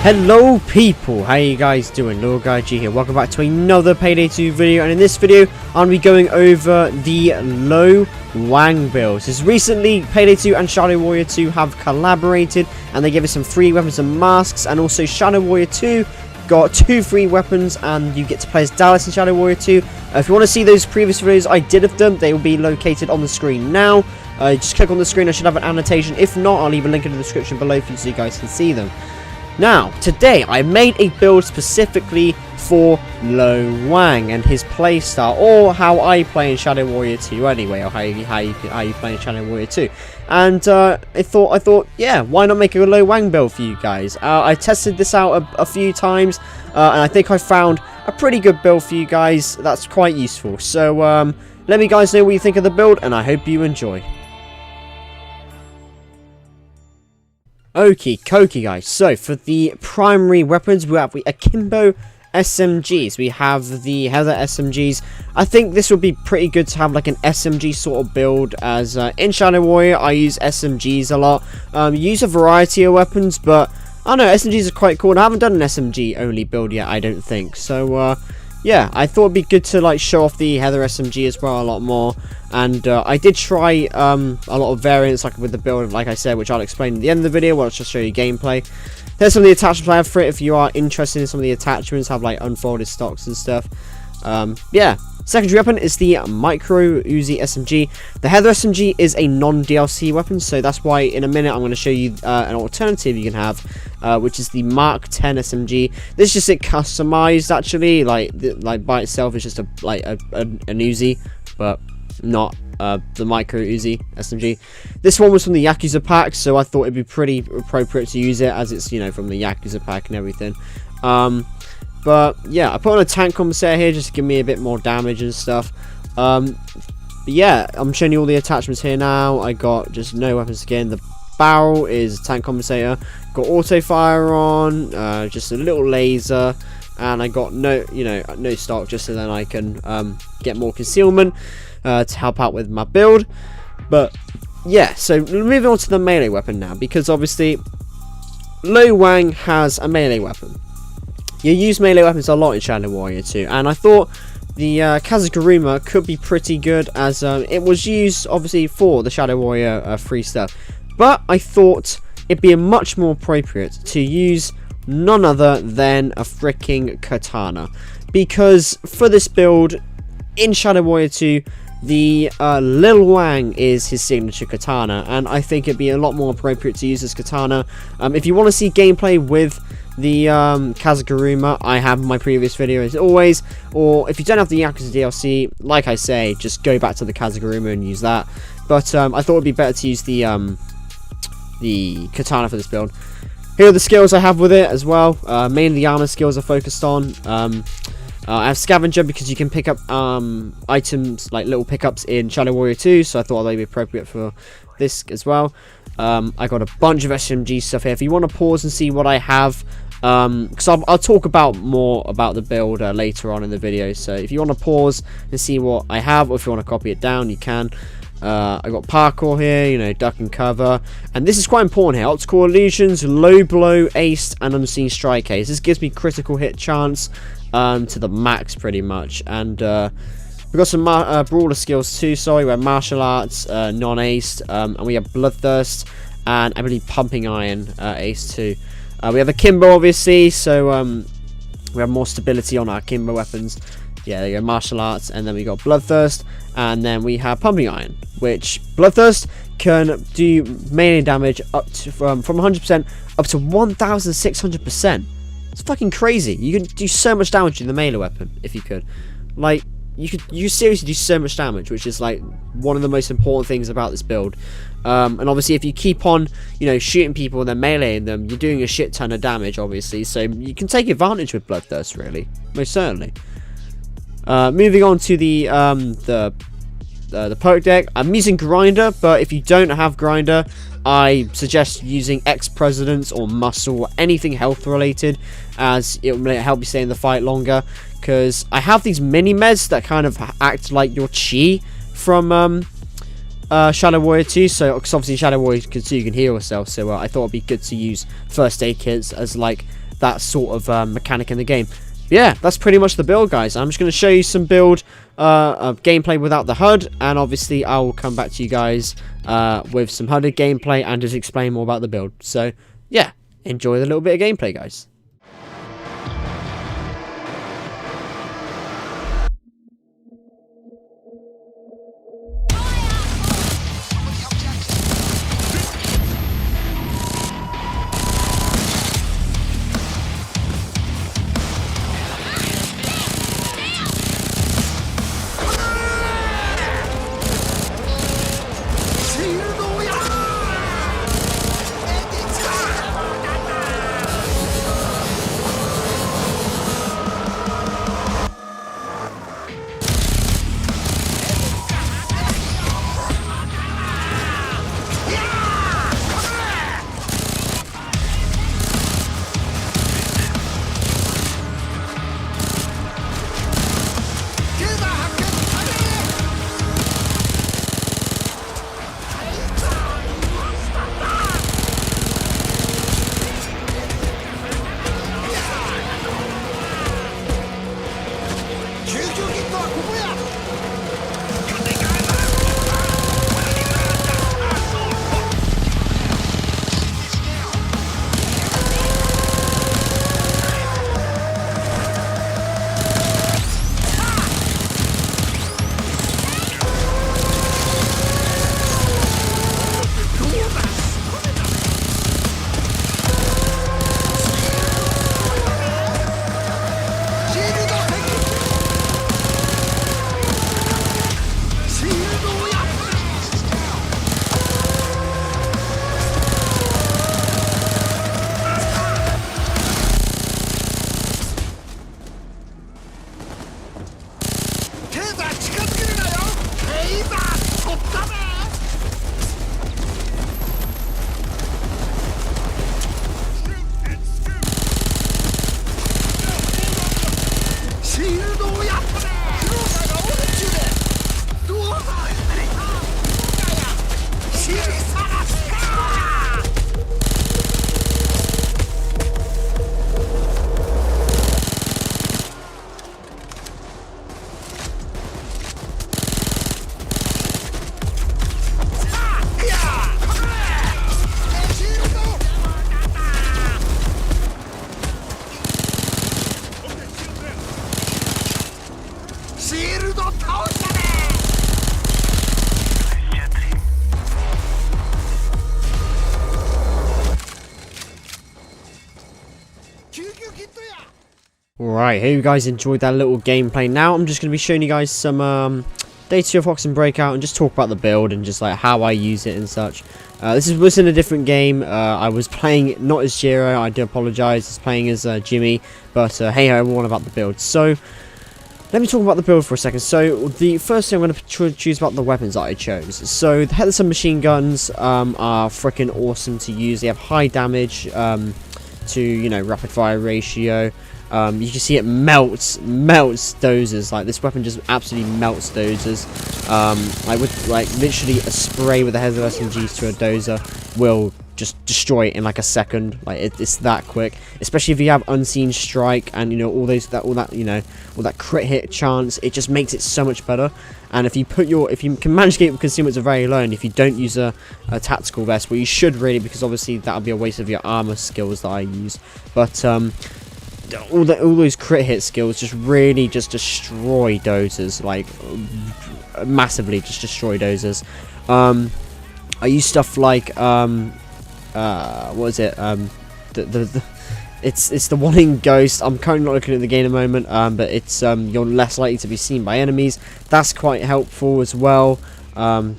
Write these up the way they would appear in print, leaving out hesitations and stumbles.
Hello people, how you guys doing? Little Guy G here. Welcome back to another Payday 2 video, and in this video I'll be going over the low Wang builds. As recently Payday 2 and Shadow Warrior 2 have collaborated and they gave us some free weapons and masks, and also Shadow Warrior 2 got 2 free weapons and you get to play as Dallas in Shadow Warrior 2. If you want to see those previous videos I did of them, they will be located on the screen now. Just click on the screen, I should have an annotation. If not, I'll leave a link in the description below for you so you guys can see them. Now, today I made a build specifically for Lo Wang and his playstyle, or how I play in Shadow Warrior 2 anyway, or how you play in Shadow Warrior 2. And I thought, yeah, why not make a Lo Wang build for you guys? I tested this out a few times, and I think I found a pretty good build for you guys that's quite useful. So let me guys know what you think of the build, and I hope you enjoy. Okie dokie guys, so for the primary weapons we have the Akimbo SMGs. We have the Heather SMGs. I think this would be pretty good to have like an SMG sort of build, as in Shadow Warrior I use SMGs a lot. Use a variety of weapons, but I don't know, SMGs are quite cool, and I haven't done an SMG only build yet, I don't think. So yeah, I thought it'd be good to like show off the Heather SMG as well a lot more. And I did try a lot of variants like with the build, like I said, which I'll explain at the end of the video. I'll just show you gameplay. There's some of the attachments I have for it if you are interested in some of the attachments, have like unfolded stocks and stuff. Yeah. Secondary weapon is the Micro Uzi SMG. The Heather SMG is a non-DLC weapon, so that's why in a minute I'm going to show you an alternative you can have, which is the Mark 10 SMG. This is just it customized actually, like by itself it's just an Uzi, but not the Micro Uzi SMG. This one was from the Yakuza pack, so I thought it'd be pretty appropriate to use it, as it's, you know, from the Yakuza pack and everything. But yeah, I put on a tank compensator here just to give me a bit more damage and stuff. But yeah, I'm showing you all the attachments here now. I got just no weapons again. The barrel is tank compensator. Got auto fire on, just a little laser, and I got no stock, just so then I can get more concealment to help out with my build. But yeah, so moving on to the melee weapon now, because obviously Lo Wang has a melee weapon. You use melee weapons a lot in Shadow Warrior 2, and I thought the Kazaguruma could be pretty good, as it was used obviously for the Shadow Warrior free stuff. But I thought it'd be much more appropriate to use none other than a freaking katana, because for this build in Shadow Warrior 2, the Lil Wang is his signature katana, and I think it'd be a lot more appropriate to use this katana. If you want to see gameplay with the Kazaguruma, I have my previous video as always, or if you don't have the Yakuza DLC, like I say, just go back to the Kazaguruma and use that. But I thought it'd be better to use the katana for this build. Here are the skills I have with it as well. Mainly the armor skills are focused on. I have Scavenger because you can pick up items like little pickups in Shadow Warrior 2, so I thought they'd be appropriate for this as well. I got a bunch of SMG stuff here. If you want to pause and see what I have, because I'll talk about more about the build later on in the video. So if you want to pause and see what I have, or if you want to copy it down, you can. I got parkour here, you know, duck and cover, and this is quite important here. Optical illusions, low blow, aced, and unseen strike haze. This gives me critical hit chance to the max pretty much. And we've got some brawler skills too, sorry. We have martial arts, non-aced, and we have bloodthirst, and I believe pumping iron ace too. We have akimbo obviously, so we have more stability on our akimbo weapons. Yeah, there you go, martial arts, and then we got bloodthirst, and then we have pumping iron, which bloodthirst can do melee damage up to from 100% up to 1,600%. It's fucking crazy. You can do so much damage in the melee weapon if you could. Like, you seriously do so much damage, which is like one of the most important things about this build. And obviously if you keep on, you know, shooting people and then meleeing them, you're doing a shit ton of damage obviously, so you can take advantage with bloodthirst, really, most certainly. Moving on to the perk deck, I'm using grinder, but if you don't have grinder, I suggest using ex-presidents or muscle or anything health related, as it will help you stay in the fight longer. Because I have these mini meds that kind of act like your chi from Shadow Warrior 2, so because obviously Shadow Warrior 2 you can heal yourself, so I thought it'd be good to use first aid kits as like that sort of mechanic in the game. Yeah, that's pretty much the build, guys. I'm just going to show you some build of gameplay without the HUD, and obviously I will come back to you guys with some HUDed gameplay and just explain more about the build. So yeah, enjoy the little bit of gameplay, guys. Alright, hope you guys enjoyed that little gameplay. Now I'm just going to be showing you guys some data of Fox and Breakout and just talk about the build and just like how I use it and such. This was in a different game. I was playing it not as Jiro, I do apologise. I was playing as Jimmy, but hey ho, everyone about the build. So let me talk about the build for a second. So the first thing I'm going to choose about the weapons that I chose. So the headless machine guns are freaking awesome to use. They have high damage to, you know, rapid fire ratio. You can see it melts dozers. Like, this weapon just absolutely melts dozers. Like with literally a spray with the heads of SMGs to a dozer will just destroy it in like a second. Like it's that quick. Especially if you have unseen strike and you know all that crit hit chance. It just makes it so much better. And if you can manage to get consumables very low, and if you don't use a tactical vest, well, you should really, because obviously that would be a waste of your armor skills that I use. But all those crit hit skills just really just destroy dozers, like massively just destroy dozers. I use stuff like what is it? It's the one in Ghost. I'm currently not looking at the game at the moment, but it's you're less likely to be seen by enemies. That's quite helpful as well.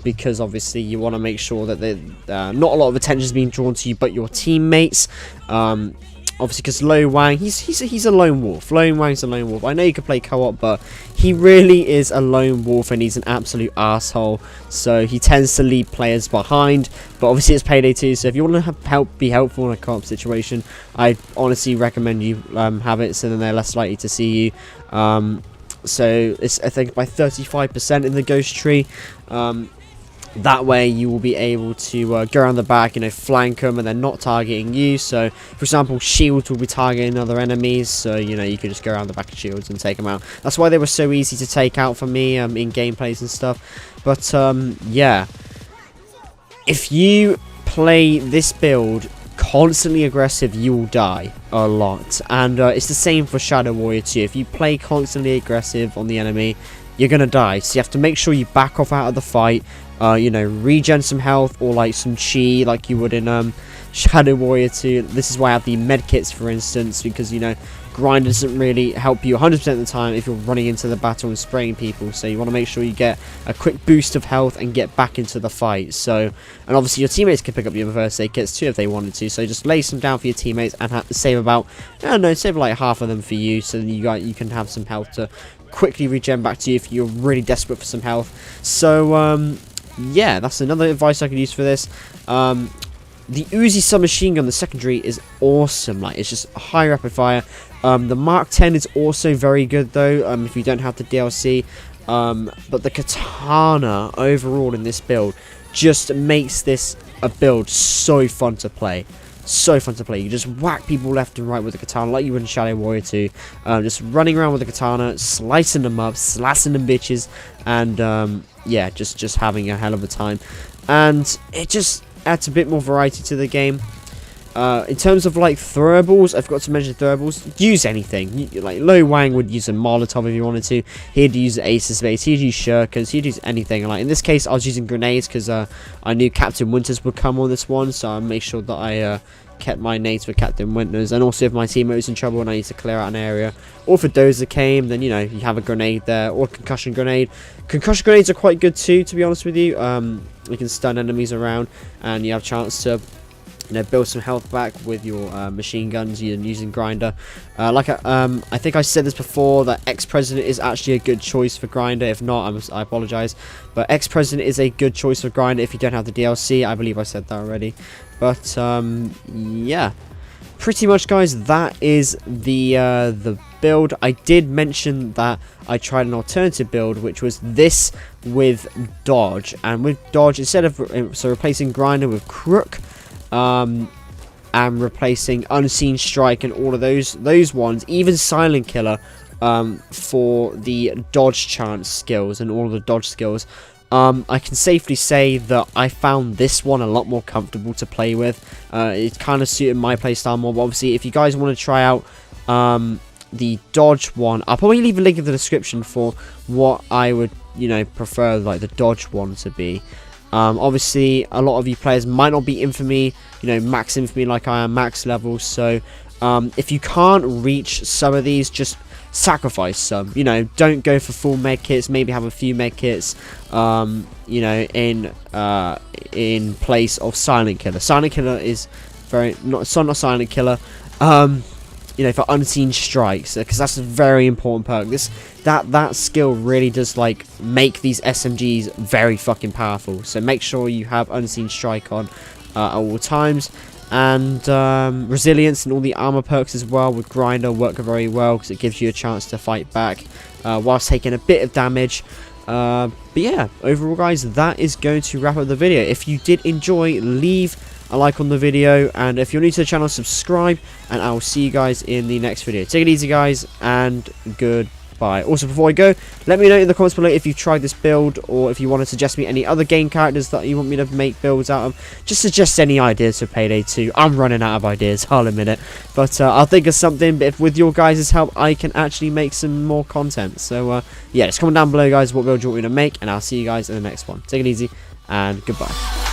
Because obviously you want to make sure that not a lot of attention is being drawn to you, but your teammates. Obviously, because Wang, he's a lone wolf. Wang's a lone wolf. I know you can play co-op, but he really is a lone wolf, and he's an absolute asshole. So he tends to leave players behind. But obviously, it's Payday 2, so if you want to be helpful in a co-op situation, I honestly recommend you have it, so then they're less likely to see you. So it's, I think, by 35% in the ghost tree. That way you will be able to go around the back, you know, flank them, and they're not targeting you. So, for example, shields will be targeting other enemies, so, you know, you can just go around the back of shields and take them out. That's why they were so easy to take out for me in gameplays and stuff. But, yeah. If you play this build constantly aggressive, you will die a lot. And it's the same for Shadow Warrior 2. If you play constantly aggressive on the enemy, you're gonna die. So you have to make sure you back off out of the fight. You know, regen some health or like some chi like you would in Shadow Warrior 2. This is why I have the medkits, for instance, because, you know, grind doesn't really help you 100% of the time if you're running into the battle and spraying people. So you want to make sure you get a quick boost of health and get back into the fight. So, and obviously your teammates can pick up your first aid kits too if they wanted to. So just lay some down for your teammates and save about, I don't know, save like half of them for you, so that you can have some health to quickly regen back to you if you're really desperate for some health. So yeah, that's another advice I could use for this. The Uzi submachine gun, the secondary, is awesome. Like, it's just high rapid fire. The Mark 10 is also very good though, if you don't have the DLC. But the Katana overall in this build just makes this a build so fun to play. So fun to play. You just whack people left and right with the Katana like you would in Shadow Warrior 2. Just running around with the Katana, slicing them up, slashing them bitches, and yeah, just having a hell of a time. And it just adds a bit more variety to the game. In terms of like throwables, I forgot to mention throwables. Use anything. Like Wang would use a Molotov if you wanted to. He'd use Ace of Spades. He'd use shurikens. He'd use anything. Like in this case, I was using grenades because I knew Captain Winters would come on this one, so I made sure that I kept my nades for Captain Winters. And also if my teammate was in trouble and I need to clear out an area, or if a dozer came, then, you know, you have a grenade there, or a concussion grenade. Concussion grenades are quite good too, to be honest with you. You can stun enemies around, and you have a chance to, you know, build some health back with your machine guns using grinder. I think I said this before, that ex-president is actually a good choice for grinder. If not, I apologize, but ex-president is a good choice for grinder if you don't have the DLC. I believe I said that already. But yeah, pretty much, guys, that is the build. I did mention that I tried an alternative build, which was this with dodge, and with dodge, instead of replacing grinder with crook, and replacing unseen strike and all of those ones, even silent killer, for the dodge chance skills and all of the dodge skills, I can safely say that I found this one a lot more comfortable to play with. It kind of suited my playstyle more. But obviously, if you guys want to try out the dodge one, I'll probably leave a link in the description for what I would, you know, prefer like the dodge one to be. Obviously, a lot of you players might not be infamy, you know, max infamy like I am, max level. So if you can't reach some of these, just sacrifice some. You know, don't go for full med kits. Maybe have a few med kits, you know, in place of silent killer. Silent killer is not silent killer. You know, for unseen strikes, because that's a very important perk. That skill really does like make these SMGs very fucking powerful. So make sure you have unseen strike on at all times, and resilience and all the armor perks as well with grinder work very well, because it gives you a chance to fight back whilst taking a bit of damage. But yeah, overall, guys, that is going to wrap up the video. If you did enjoy, leave a like on the video, and if you're new to the channel, subscribe, and I will see you guys in the next video. Take it easy, guys, and goodbye. Also, before I go, let me know in the comments below if you've tried this build, or if you want to suggest me any other game characters that you want me to make builds out of. Just suggest any ideas for Payday 2. I'm running out of ideas, I'll admit it, but I'll think of something. But if with your guys' help, I can actually make some more content. So yeah, just comment down below, guys, what build you want me to make, and I'll see you guys in the next one. Take it easy, and goodbye.